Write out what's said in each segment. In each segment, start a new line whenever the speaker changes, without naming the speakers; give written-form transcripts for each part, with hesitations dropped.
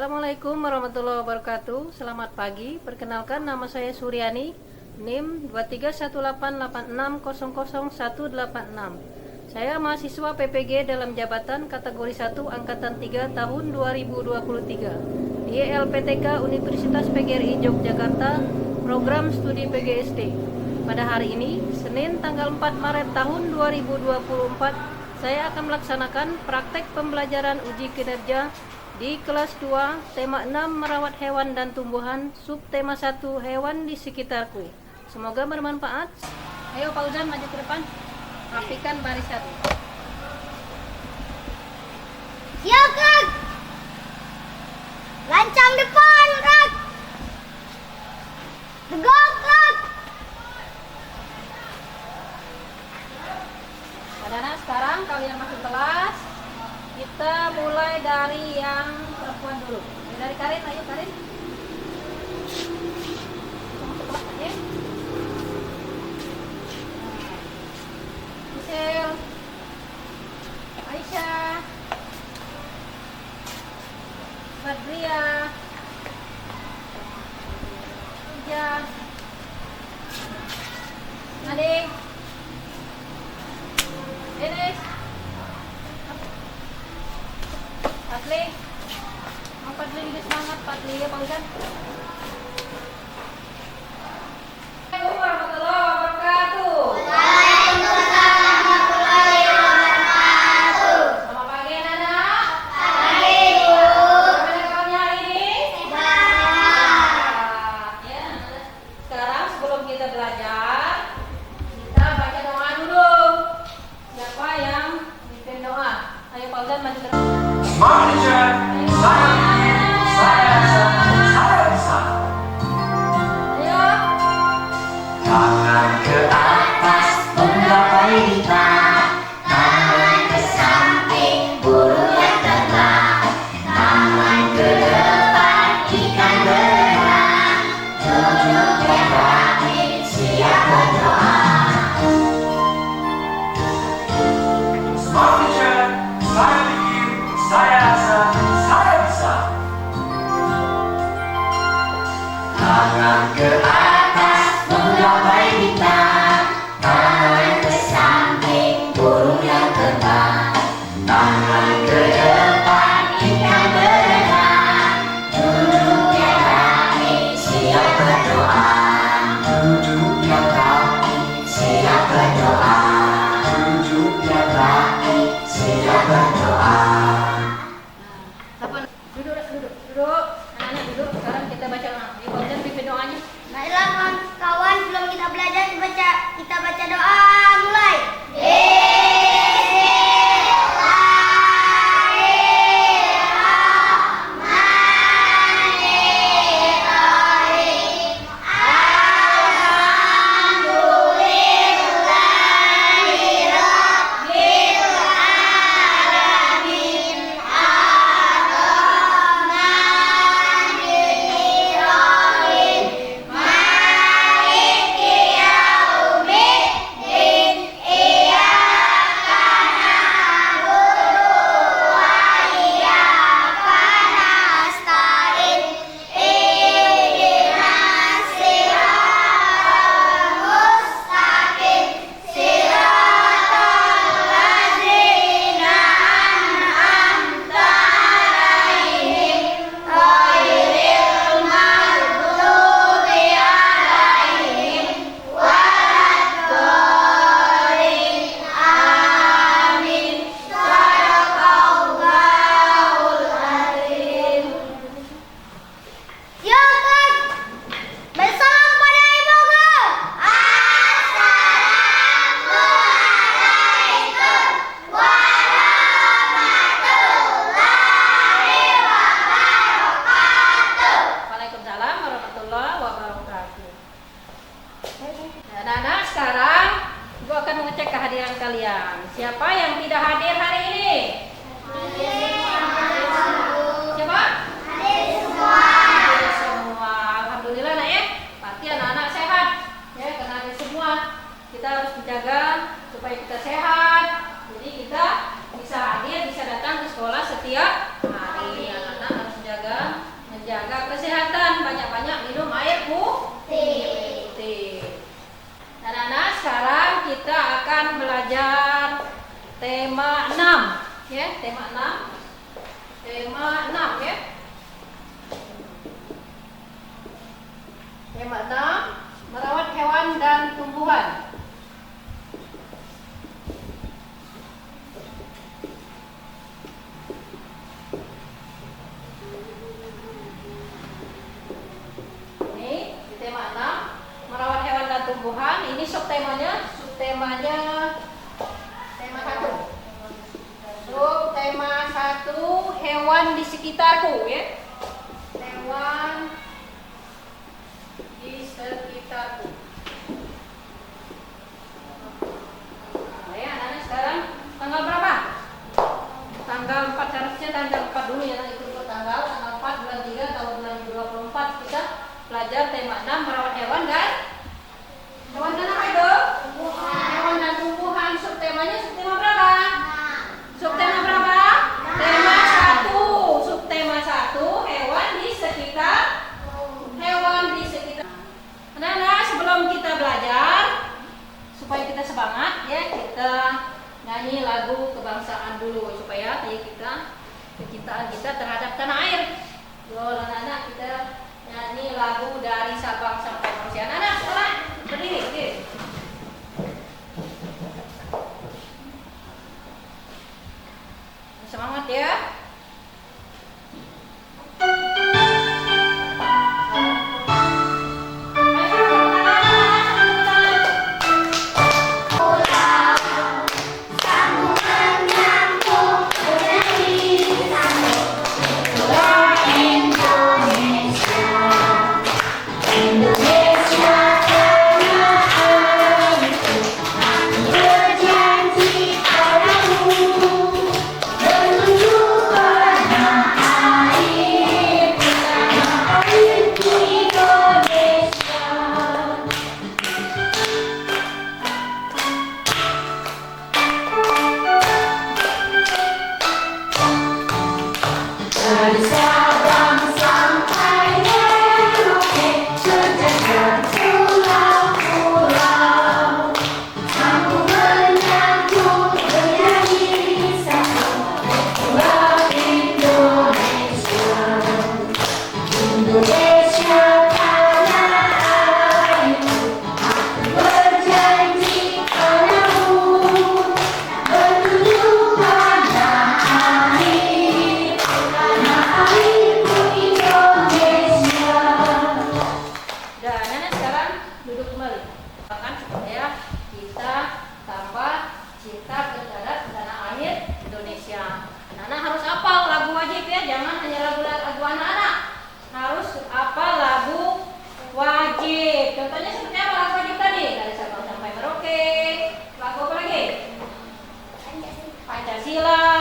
Assalamualaikum warahmatullahi wabarakatuh. Selamat pagi. Perkenalkan, nama saya Suryani, NIM 231886000186. Saya mahasiswa PPG dalam jabatan kategori 1 angkatan 3 tahun 2023 di LPTK Universitas PGRI Yogyakarta, program studi PGSD. Pada hari ini, Senin tanggal 4 Maret tahun 2024, saya akan melaksanakan praktek pembelajaran uji kinerja di kelas 2, tema 6 merawat hewan dan tumbuhan, subtema 1 hewan di sekitarku. Semoga bermanfaat. Ayo Pak Uzan maju ke depan. Rapikan barisan.
Siap, Kak. Lancang depan, Kak. Tegak, Kak.
Anak-anak, sekarang kalian masuk kelas. Kita mulai dari yang perempuan dulu. Dari Karin, ayo Karin. Masuk kelas aja. Michelle, Aisyah, Badria, Ija, Adik, Enes, Patli, mau Patli juga semangat, Patli ya Pak Uzan. Assalamualaikum warahmatullahi wabarakatuh. Selamat pagi anak-anak.
Pagi, Bu.
Bagaimana kabarnya hari ini? Ya, sekarang sebelum kita belajar, kita baca doa dulu. Siapa yang mimpin doa? Ayo Pak Uzan maju ke depan.
Smart teacher, saya bisa.
Ayo.
Tangan ke atas menggapai kita, tangan ke samping burung yang terbang, tangan ke depan ikan berenang, tunjuk yang rapi siap berdoa. Smart teacher, saya pikir, saya rasa, saya bisa. Tangan ke atas menggapai bintang, tangan ke samping burung yang terbang, tangan ke depan ikan berenang, duduk yang rapi siap berdoa, duduk yang rapi siap berdoa, duduk yang rapi siap berdoa.
Kapan? Duduk. Anak-anak duduk. Sekarang kita baca doa. Ayo Pak Uzan pimpin doanya.
Baiklah kawan-kawan, sebelum kita belajar kita baca doa. Mulai.
tumbuhan. Ini subtemanya tema 1. Subtema 1, hewan di sekitarku ya. Hewan di sekitarku. Nah, ya, anak-anak sekarang tanggal berapa? Tanggal 4, harusnya tanggal 4 dulu ya, ikut tanggal 4 bulan 3 tahun 2024 kita belajar tema 6 merawat hewan dan apa itu? Hewan dan tumbuhan. Subtemanya subtema berapa? Subtema berapa? Tema 1. Subtema 1, hewan di sekitar. Anak-anak, sebelum kita belajar supaya kita semangat ya, kita nyanyi lagu kebangsaan dulu supaya kita kecintaan kita terhadap tanah air. Yo, anak-anak, kita nyanyi lagu dari Sabang sampai Merauke. Anak-anak, sekarang berdiri. Semangat ya.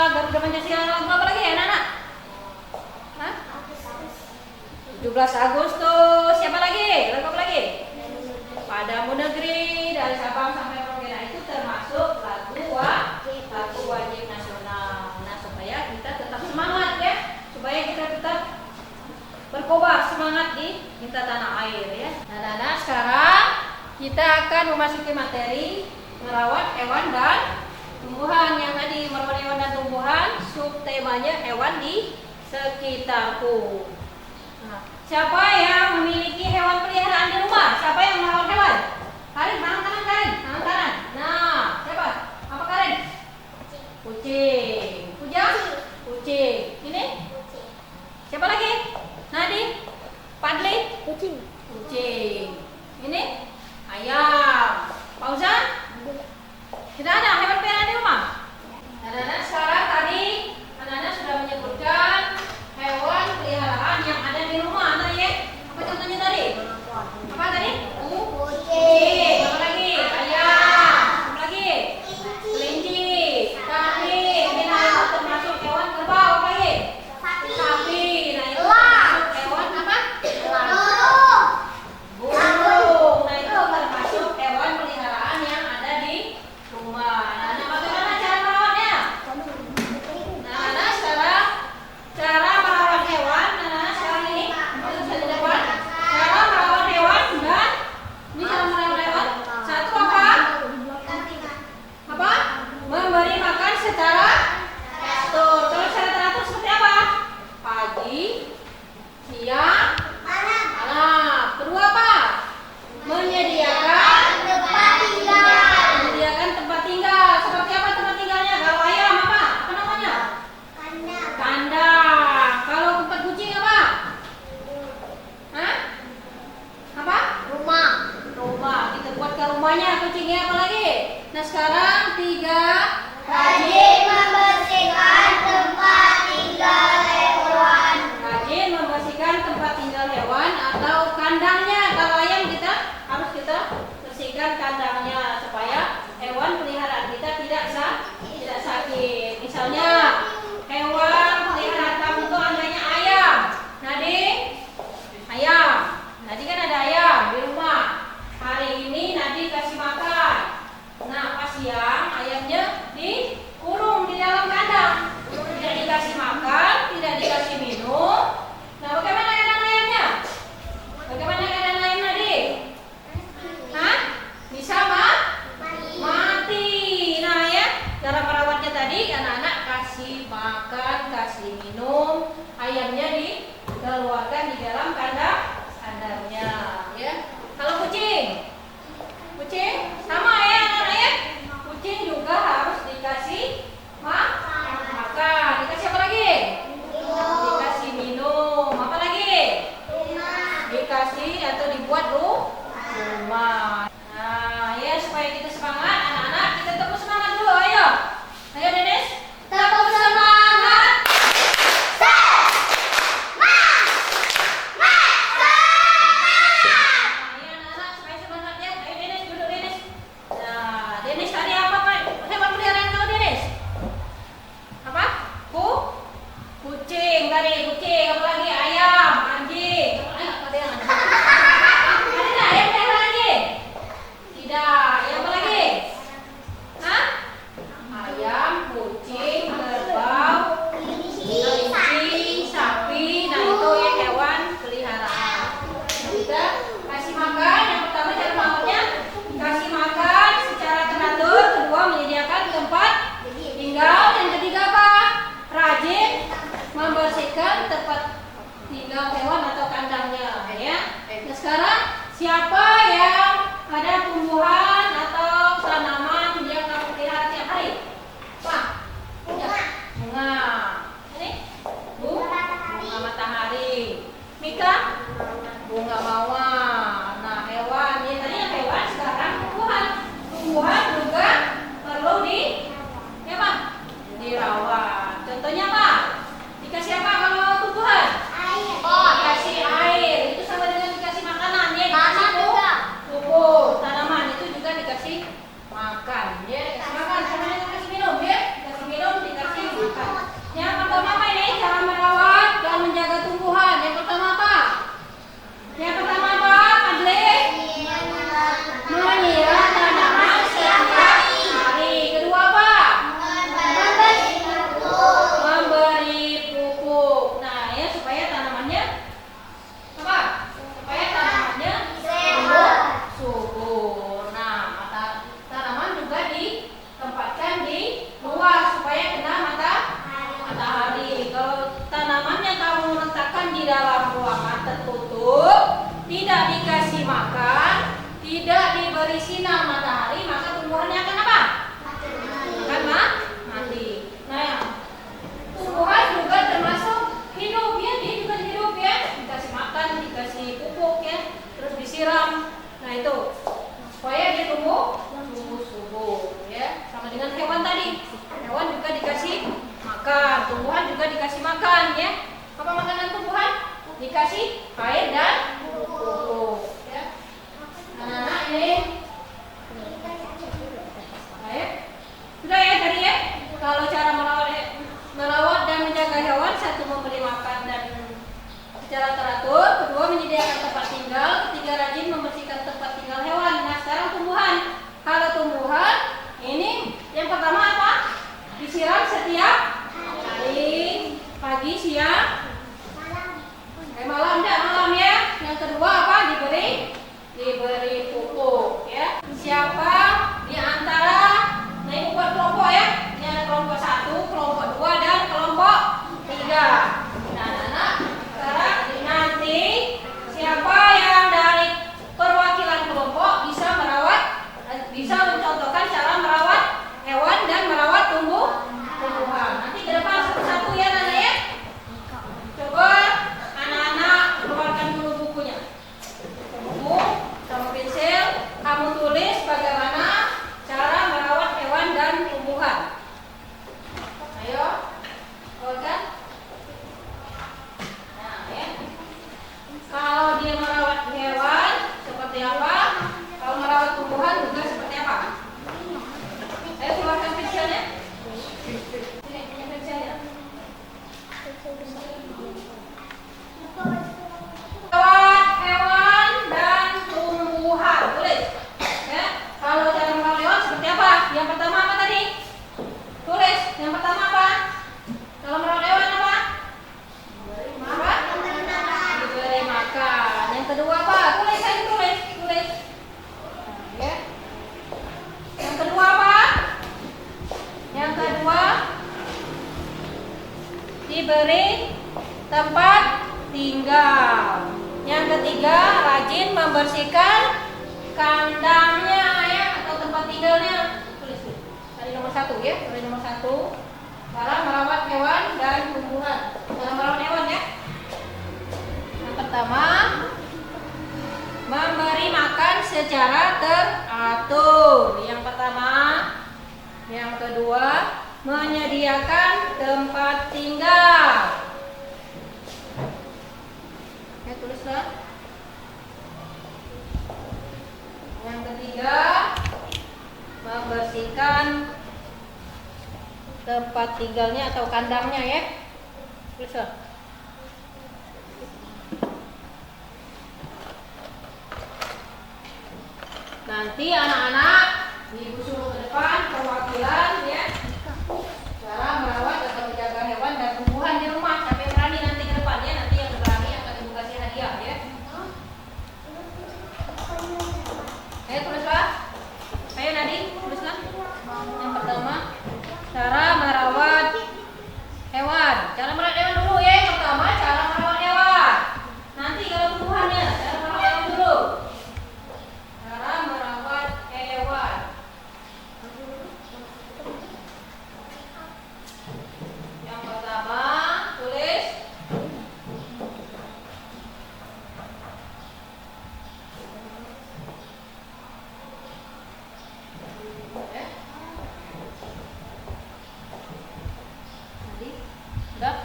Garuda Pancasila, lagu apa lagi ya anak-anak? 17 Agustus, siapa lagi? Lagu apa lagi? Padamu Negeri, dari Sabang sampai Merauke. Nah, itu termasuk lagu wajib nasional. Nah, supaya kita tetap semangat ya, supaya kita tetap berkobar semangat di cinta tanah air ya. Nah, anak-anak, sekarang kita akan memasuki materi merawat hewan dan tumbuhan. Yang tadi merawat hewan dan tumbuhan, subtemanya hewan di sekitarku. Nah, siapa yang memiliki hewan peliharaan di rumah? Siapa yang merawat hewan? Karin, tangan kanan, Karin, tangan kanan. Nah, siapa? Apa Karin? Kucing. Kujang? Kucing. Ini? Siapa lagi? Nadi? Padli? Kucing. Ini? Ayam. Fauzan? Tidak ada hewan peliharaan di rumah. Anak-anak, sekarang tadi anak-anak sudah menyebutkan hewan peliharaan yang ada di rumah. Anak ya? Apa contohnya tadi? Apa tadi? Kucing. Apa lagi? Ayam. Apa lagi? Kelinci. Kambing. Ini termasuk hewan kerbau. Apa lagi? Sapi. Nah, itu termasuk hewan apa? Burung. Nah, itu termasuk hewan peliharaan yang ada di rumah. Nah, bagaimana cara merawatnya? Nah, nah, cara merawat hewan. Nah, sekarang ini untuk saya depan. Cara merawat hewan dan ini cara merawat hewan. Satu apa? Apa? Memberi makan secara teratur. Kalau secara teratur seperti apa? Pagi, siang, malam. Kedua apa? Menyediakan tempat tinggal. Seperti apa tempat tinggalnya? Kalau ayam apa? Apa namanya? Kandang. Kalau tempat kucing apa? Hah? Apa? Rumah. Kita buat kandangnya. Kalau ayam kita harus kita bersihkan kandangnya supaya hewan peliharaan kita tidak sakit. Misalnya hewan peliharaan kamu tuh anaknya ayam. Nadi, ayam. Nadi kan ada ayam di rumah. Hari ini Nadi kasih makan. Nah, pas siang ayamnya dikurung di dalam kandang. Tidak dikasih makan, tidak dikasih minum. Nah, bagaimana keadaan ayamnya? Bagaimana keadaan ayam Nadi? Hah? Bisa mati. Nah ya, cara merawatnya tadi anak-anak kasih makan, kasih minum, ayamnya dikeluarkan di dalam kandangnya, ya. Kalau kucing sama ya anak-anak ya. Kucing juga harus dikasih makan. Dikasih apa lagi? Dikasih minum. Apa lagi? Dikasih atau dibuat rumah. Nah, ya supaya kita semangat anak-anak, kita tepuk semangat dulu, ayo. Ayo Denis, tepuk semangat. Ayo anak-anak supaya semangat ya. Ayo Denis, duduk Denis. Nah, Denis tadi apa Pak? Hewan peliharaan kau Denis? Apa? Kucing tadi, kucing. Apa lagi? Ayam, anjing. Apa yang ada? Ada ayam peliharaan lagi? Tidak. Yang apa lagi? Hah? Ayam, kucing, kerbau, kelinci, sapi. Nah itu ya hewan peliharaan. Kita kasih makan. Yang pertama cara merawatnya kasih makan secara teratur. Kedua menyediakan tempat tinggal. Yang ketiga apa? Rajin membersihkan tempat tinggal hewan atau kandangnya. Ya. Nah, sekarang siapa yang ada tumbuhan atau tanaman yang kamu pelihara tiap hari? Pak? Bunga. Ini? Bunga matahari. Mika? Bunga mawar. Nah, hewan. Ini tadi yang hewan, sekarang tumbuhan. Tumbuhan juga perlu dirawat. Contohnya apa? Dikasih apa kalau tumbuhan? Dikasih air. Itu sama dengan dikasih makanan ya. Dikasih pupuk. Tanaman itu juga dikasih makan ya. Dikasih makan sama dengan dikasih minum ya. Dikasih minum, dikasih makan. Yang pertama apa ini? Cara merawat dan menjaga tumbuhan. Yang pertama apa? Yang pertama apa? Adli? Menyiram tanaman setiap hari. Kedua apa? Memberi pupuk. Nah ya supaya tanamannya apa? Supaya tanamannya subur. Nah, tanaman juga ditempatkan di luar supaya kena matahari. Kalau tanamannya kamu letakkan di dalam ruangan tertutup, tidak dikasih makan, tidak diberi sinar matahari, maka tumbuhannya akan apa? Akan mati. Nah, tumbuhan juga termasuk hidup ya, dia juga hidup ya. Dikasih makan, dikasih pupuk ya, terus disiram. Nah itu supaya dia tumbuh subur ya. Sama dengan hewan tadi. Hewan juga dikasih makan, tumbuhan juga dikasih makan ya. Apa makanan tumbuhan? Dikasih air dan pupuk ya. Nah ini baik. Sudah ya tadi ya. Kalau cara merawat dan menjaga hewan, satu memberi makan dan secara teratur, kedua menyediakan tempat tinggal, ketiga rajin membersihkan tempat tinggal hewan. Nah sekarang tumbuhan. Kalau tumbuhan ini yang pertama apa? Disiram setiap hari, pagi, siang, malam ya. Yang kedua apa? Diberi pupuk ya. Siapa di antara naik buat kelompok ya? Ini ada kelompok 1, kelompok 2 dan kelompok 3. Nah, anak sekarang nanti siapa yang dari perwakilan kelompok bisa mencontohkan cara merawat hewan dan merawat tumbuhan. Nanti ke depan satu-satu ya Nana ya. membersihkan kandangnya ya atau tempat tinggalnya. Tulis. Tadi nomor 1 ya. Tadi nomor 1. Cara merawat hewan dan tumbuhan. Cara merawat hewan ya. Yang pertama, memberi makan secara teratur. Yang pertama. Yang kedua, menyediakan tempat tinggal. Ya, tulislah. Yang ketiga, membersihkan tempat tinggalnya atau kandangnya ya. Tulislah. Nanti anak-anak ibu suruh ke depan perwakilan ya. Cara merawat atau menjaga hewan dan tumbuhan di rumah. Siapa yang berani nanti ke depannya, nanti yang berani akan ibu kasih hadiah ya. Ayo tulislah. Ayo Nadine, tulislah. Yang pertama, cara merawat hewan. Cara merawat hewan dulu ya. Yang pertama, cara merawat hewan. Nanti kalau tumbuhannya, cara merawat hewan dulu. Cara merawat hewan. Yang pertama, tulis. Ya. Tadi sudah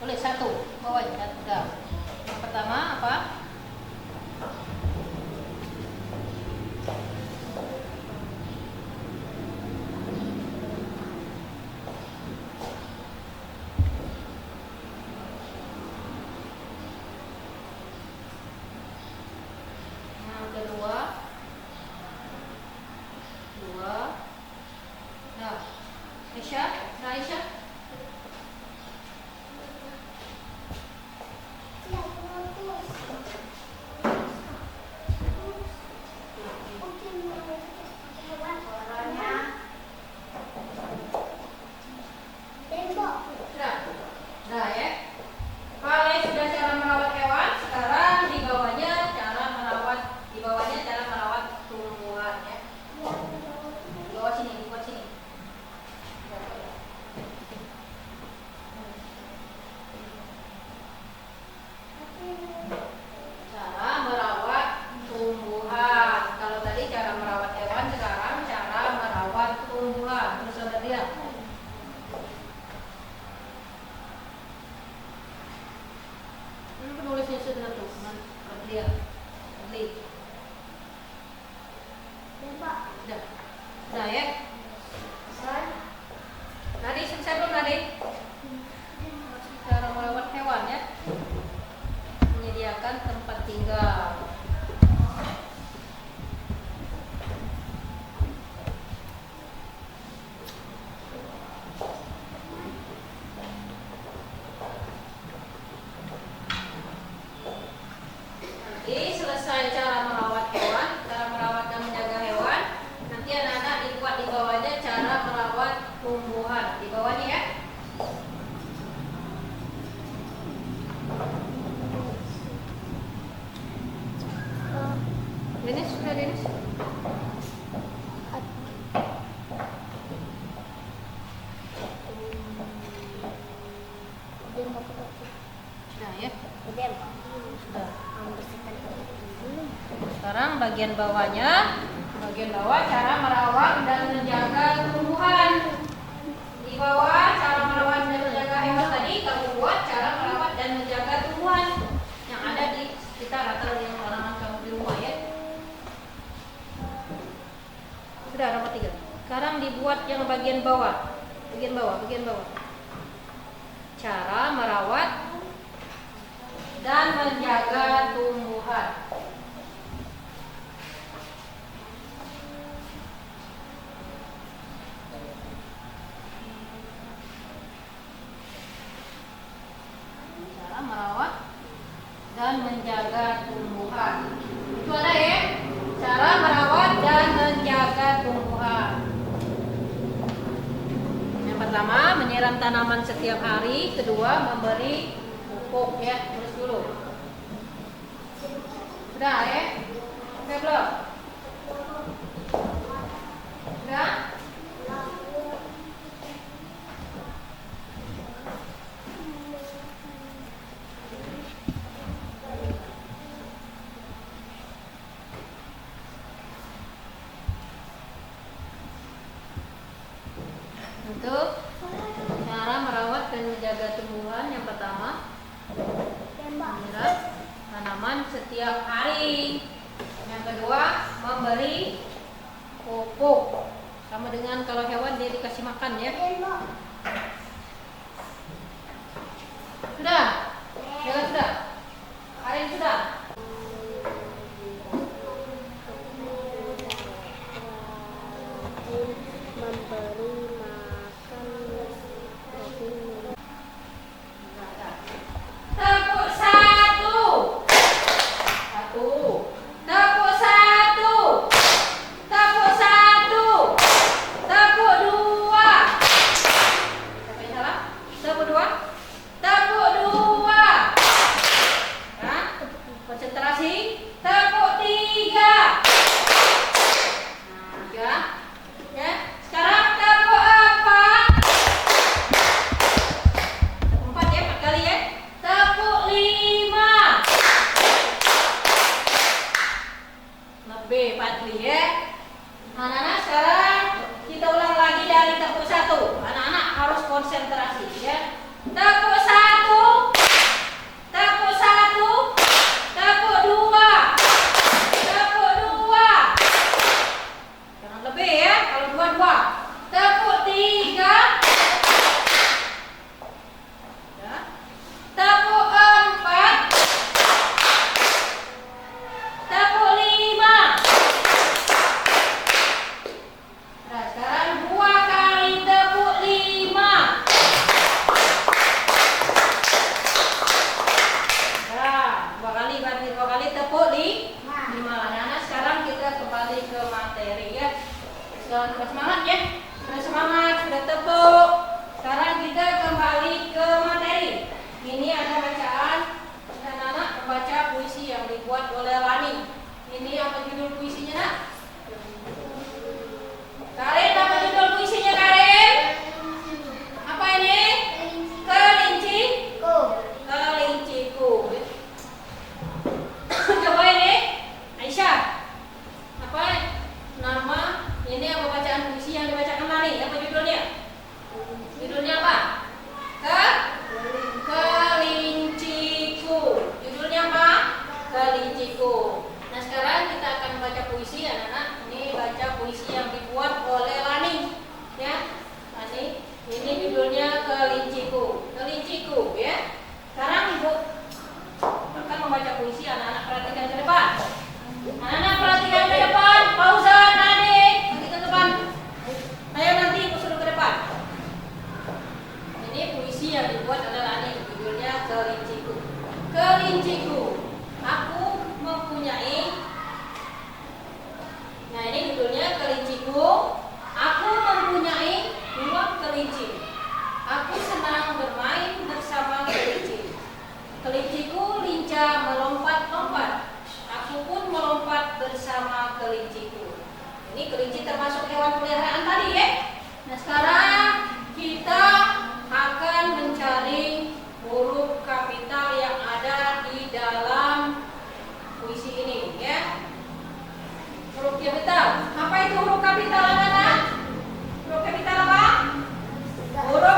tulis 1 bawah sudah. Yang pertama apa? Yang kedua, nah, Aisyah. Nah ya. Kalau sudah cara merawat hewan, sekarang di bawahnya cara merawat tumbuhan ya. Di bawah sini, di bawah sini. Cara merawat tumbuhan. Kalau tadi cara merawat hewan, sekarang cara merawat tumbuhan. Terus ada dia. Ini penulisnya sudah tuh, dia. Beli. Udah ya. Tadi selesai belum tadi? Cara merawat hewan ya. Menyediakan tempat tinggal. Nanti selesai cara merawat hewan, cara merawat dan menjaga hewan, nanti anak-anak dibuat di bawahnya cara merawat tumbuhan. Di bawahnya ya. Dinis, sudah Dinis? Sudah ya. Sudah. Sekarang bagian bawahnya, bagian bawah cara merawat dan menjaga tumbuhan. Di bawah cara merawat dan menjaga hewan tadi kamu buat cara merawat dan menjaga tumbuhan yang ada di sekitar atau yang tanaman kamu di rumah ya. Sudah nomor 3. Sekarang dibuat yang bagian bawah. Bagian bawah. Cara merawat dan menjaga tumbuhan. Cara merawat dan menjaga tumbuhan. Itu ada ya. Cara merawat dan menjaga tumbuhan. Yang pertama, menyiram tanaman setiap hari. Kedua, memberi pupuk ya. Terus dulu. Sudah ya. belum? Udah? Untuk cara merawat dan menjaga tumbuhan, yang pertama menyiram tanaman setiap hari. Yang kedua, memberi pupuk. Sama dengan kalau hewan dia dikasih makan ya. Sudah? Jalan sudah? Karin sudah?
Memberi makan
Tepuk satu. Satu. Tepuk satu. Tepuk satu. Tepuk dua. Siapa yang salah? Tepuk dua. Tepuk dua. Nah, konsentrasi. Tepuk tiga. Nah, tiga. Ya. Sekarang tepuk empat. Tepuk empat ya, 4 kali ya. Tepuk lima. Lebih Padli ya. Anak-anak sekarang kita ulang lagi dari tepuk satu. Anak-anak harus konsentrasi ya. Tepuk satu. Tepuk satu. Tepuk dua. Tepuk dua. Jangan lebih ya, kalau dua-dua. Tepuk tiga. Ya. Tepuk empat. Tepuk lima. Nah, sekarang 2 kali tepuk lima. Nah, 2 kali berarti 2 kali tepuk lima. Anak-anak sekarang kita kembali ke materi ya. Sekarang sudah semangat ya. Sudah semangat, sudah tepuk. Sekarang kita kembali ke materi. Ini ada bacaan. Anak-anak membaca puisi yang dibuat oleh Lani. Ini apa judul puisinya, Nak? Karin, apa judul puisinya, Karin? Apa ini? Kelinci? Kelinciku. Coba ini, Aisyah. Apa nama ini, apa bacaan puisi yang dibacakan Lani? Apa judulnya? Judulnya apa? Kelinciku. Judulnya apa? Kelinciku. Nah, sekarang kita akan membaca puisi anak-anak. Ini baca puisi yang dibuat oleh Lani. Ya. Lani, ini judulnya Kelinciku. Kelinciku ya. Sekarang Ibu akan membaca puisi, anak-anak perhatikan ke depan. Anak-anak perhatikan ke depan. Fauzan, adik, perhatikan ke depan. Ayo nanti Ibu suruh ke depan. Ini puisi yang dibuat oleh Lani, judulnya Kelinciku. Kelinciku, aku mempunyai. Nah, ini judulnya Kelinciku. Aku mempunyai 2 kelinci. Aku senang bermain bersama kelinci. Kelinciku lincah melompat-lompat. Aku pun melompat bersama kelinciku. Ini kelinci termasuk hewan peliharaan tadi ya. Nah, sekarang kita akan mencari huruf kapital yang ada di dalam puisi ini ya. Huruf kapital. Apa itu huruf kapital, anak-anak? Huruf kapital apa? Huruf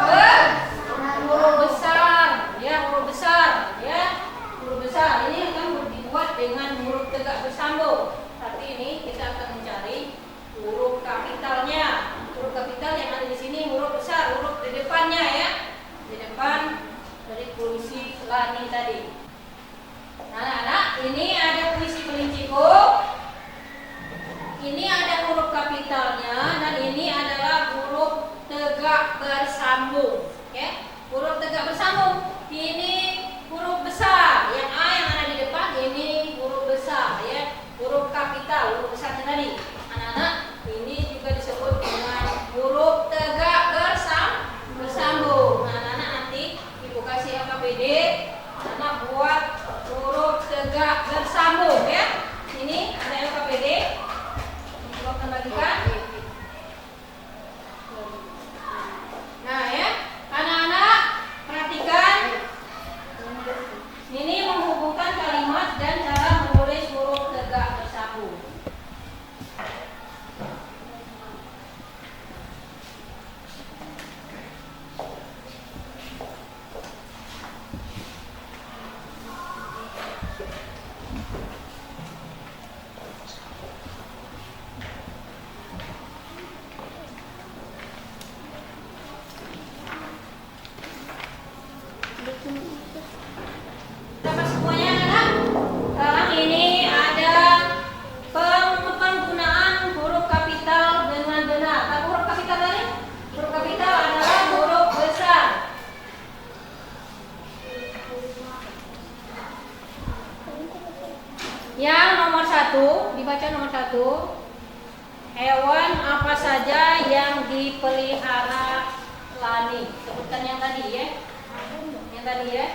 besar. Ya, huruf besar ya. Huruf besar ini akan dibuat dengan huruf tegak bersambung. Tapi ini kita akan mencari huruf kapitalnya. Huruf kapital yang ada di sini huruf besar, huruf di depannya ya. Di depan dari puisi Lani tadi. Nah, anak-anak, ini ada puisi Kelinciku. Ini ada huruf kapitalnya dan ini adalah huruf tegak bersambung. Ya, huruf tegak bersambung. Ini huruf besar. Yang A yang ada di depan ini huruf besar ya. Huruf kapital, huruf besarnya tadi. Anak-anak, ini juga disebut dengan huruf tegak bersambung. Nah, anak-anak nanti Ibu kasih AKPD, anak buat huruf tegak bersambung. Yang nomor 1, dibaca nomor 1. Hewan apa saja yang dipelihara Lani? Sebutkan yang tadi ya. Yang tadi ya.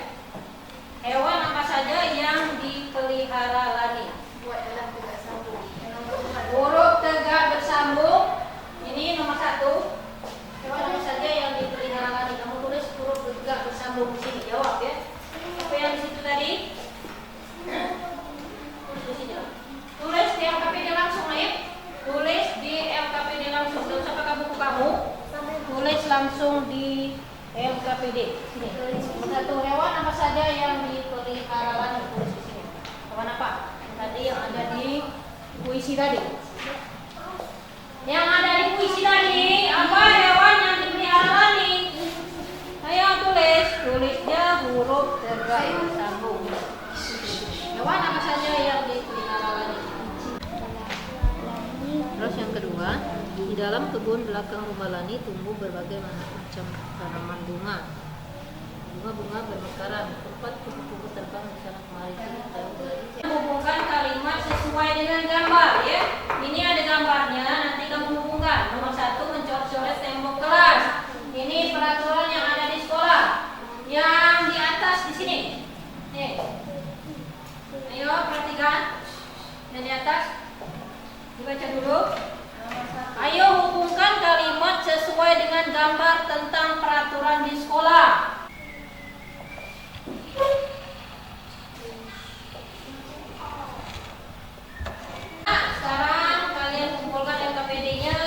Hewan apa saja yang dipelihara Lani? Huruf tegak bersambung. Ini nomor 1. Hewan apa saja yang dipelihara Lani? Kamu tulis huruf tegak bersambung di sini. Jawab ya. Apa yang di situ tadi? Tulis di sini. Tulis di LKPD langsung ya. Tulis di LKPD langsung. Tidak usah pakai buku kamu. Tulis langsung di LKPD. Sini. Nomor 1. Hewan apa saja yang dipelihara Lani? Tulis di sini. Hewan apa? Tadi yang ada di puisi tadi. Yang ada di puisi tadi, apa hewan yang dipelihara Lani? Ayo tulisnya huruf tegak bersambung. Hewan apa saja yang dipelihara Lani? Terus yang kedua, di dalam kebun belakang rumah Lani tumbuh berbagai macam tanaman bunga. Bunga-bunga bermekaran, tempat kupu-kupu terbang di sana kemari. Hubungkan kalimat sesuai dengan gambar ya. Ini ada gambarnya, nanti kamu hubungkan. Nomor 1, mencoret-coret tembok kelas. Ini peraturan yang ada di sekolah. Yang di atas di sini. Nih. Ayo perhatikan. Yang di atas. Dibaca dulu. Ayo hubungkan kalimat sesuai dengan gambar tentang peraturan di sekolah. Sekarang kalian kumpulkan LKPD-nya.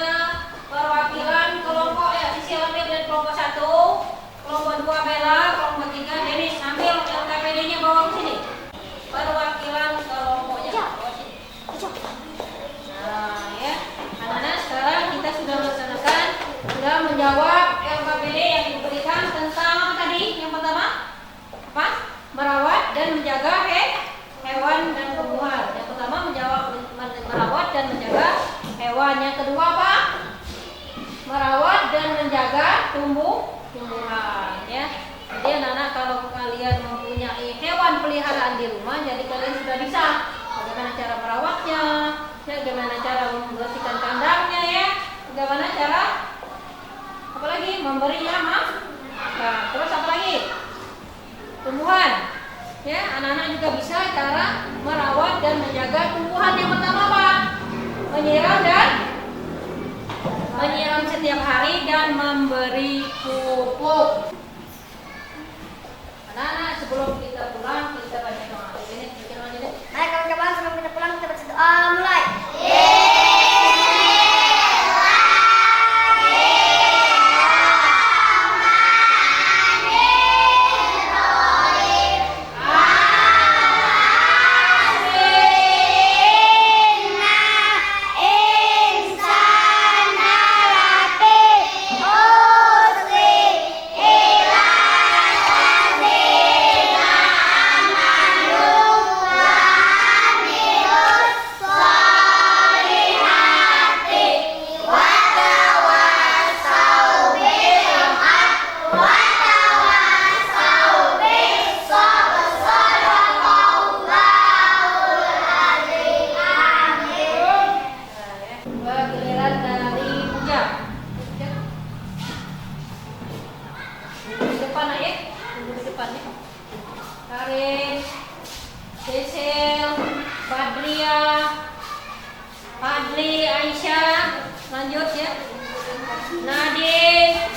Perwakilan kelompok ya, Sisi ambil dari kelompok 1, kelompok 2 Bella, kelompok 3 Denis. Ambil LKPD-nya bawa ke sini. Perwakilan kelompoknya bawa sini. Nah ya, anak-anak sekarang kita sudah melaksanakan, sudah menjawab LKPD yang diberikan tentang apa tadi? Yang pertama apa? Merawat dan menjaga hewan dan tumbuhan. Yang pertama merawat dan menjaga hewan. Yang kedua apa? Merawat dan menjaga tumbuhan ya. Jadi anak-anak kalau kalian mempunyai hewan peliharaan di rumah, jadi kalian sudah bisa bagaimana cara merawatnya, ya, bagaimana cara membersihkan kandangnya ya, bagaimana cara apa lagi memberinya makan. Terus apa lagi? Tumbuhan. Ya, anak-anak juga bisa cara merawat dan menjaga tumbuhan. Yang pertama apa? Menyiram setiap hari dan memberi pupuk. Anak-anak sebelum kita pulang kita baca doa. Ini bikin aja deh.
Mari kawan-kawan, sebelum kita pulang kita baca doa. Mulai.
Karin, Cecil, Badria, Fadli, Aisyah, lanjut ya. Nadine,